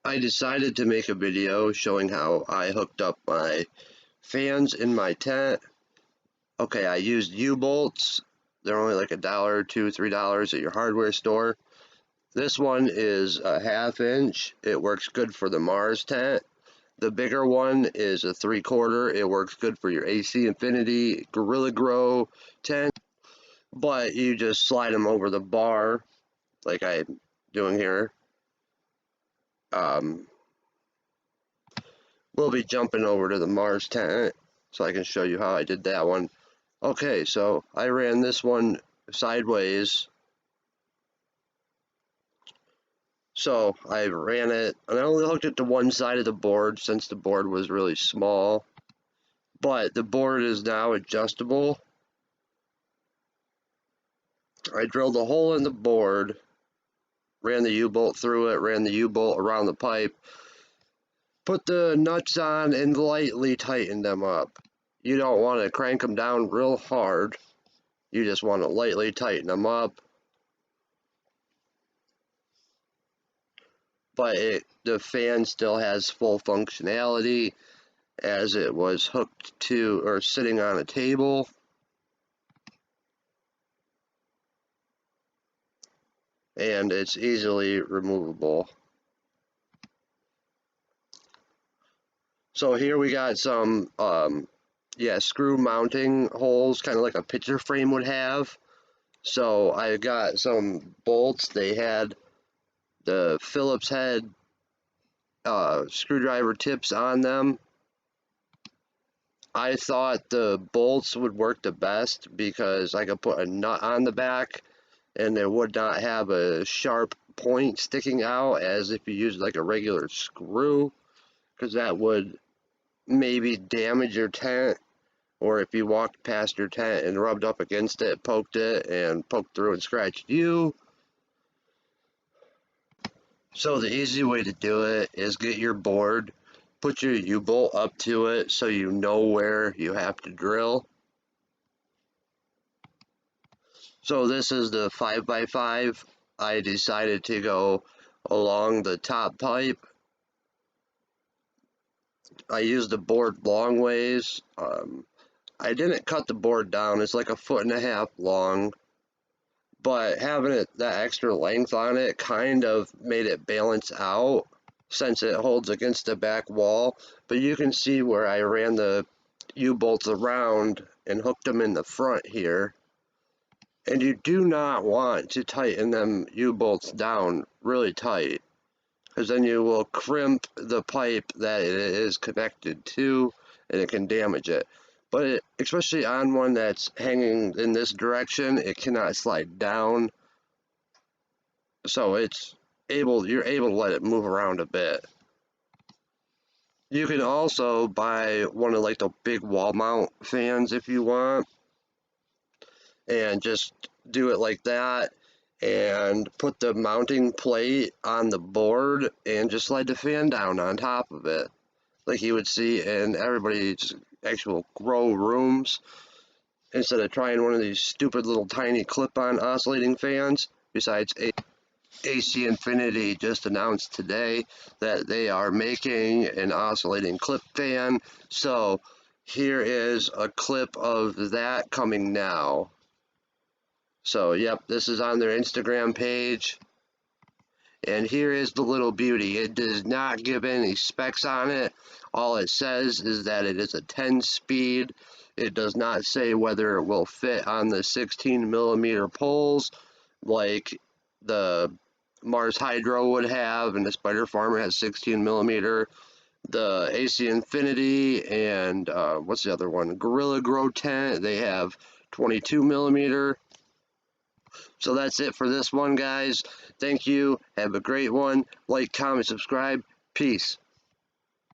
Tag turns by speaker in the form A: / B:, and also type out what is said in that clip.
A: I decided to make a video showing how I hooked up my fans in my tent. Okay, I used U-bolts. They're only like $1, $2, $3 at your hardware store. This one is a 1/2 inch. It works good for the Mars tent. The bigger one is a 3/4. It works good for your AC Infinity Gorilla Grow tent. But you just slide them over the bar like I'm doing here. We'll be jumping over to the Mars tent so I can show you how I did that one. Okay, so I ran this one sideways. So I ran it, and I only hooked it to one side of the board since the board was really small. But the board is now adjustable. I drilled a hole in the board, ran the U-bolt through it, ran the U-bolt around the pipe, put the nuts on, and lightly tightened them up. You don't want to crank them down real hard. You just want to lightly tighten them up. But the fan still has full functionality as it was hooked to or sitting on a table. And it's easily removable. So here we got some screw mounting holes, kind of like a picture frame would have. So I got some bolts. They had the Phillips head screwdriver tips on them. I thought the bolts would work the best because I could put a nut on the back and it would not have a sharp point sticking out as if you used like a regular screw, because that would maybe damage your tent, or if you walked past your tent and rubbed up against it, poked through and scratched you. So the easy way to do it is get your board, put your U-bolt up to it so you know where you have to drill. So this is the 5x5. I decided to go along the top pipe. I used the board long ways. I didn't cut the board down. It's like 1.5 feet long, but having that extra length on it kind of made it balance out since it holds against the back wall. But you can see where I ran the U-bolts around and hooked them in the front here. And you do not want to tighten them U-bolts down really tight, because then you will crimp the pipe that it is connected to and it can damage it. But especially on one that's hanging in this direction, it cannot slide down, so you're able to let it move around a bit. You can also buy one of like the big wall mount fans if you want, and just do it like that and put the mounting plate on the board and just slide the fan down on top of it, like you would see in everybody's actual grow rooms, instead of trying one of these stupid little tiny clip-on oscillating fans. Besides, AC Infinity just announced today that they are making an oscillating clip fan, so here is a clip of that coming now. So yep, this is on their Instagram page, and here is the little beauty. It does not give any specs on it. All it says is that it is a 10-speed. It does not say whether it will fit on the 16mm poles like the Mars Hydro would have, and the Spider Farmer has 16mm. The AC Infinity and what's the other one? Gorilla Grow tent, they have 22mm. So that's it for this one, guys. Thank you. Have a great one. Like, comment, subscribe. Peace.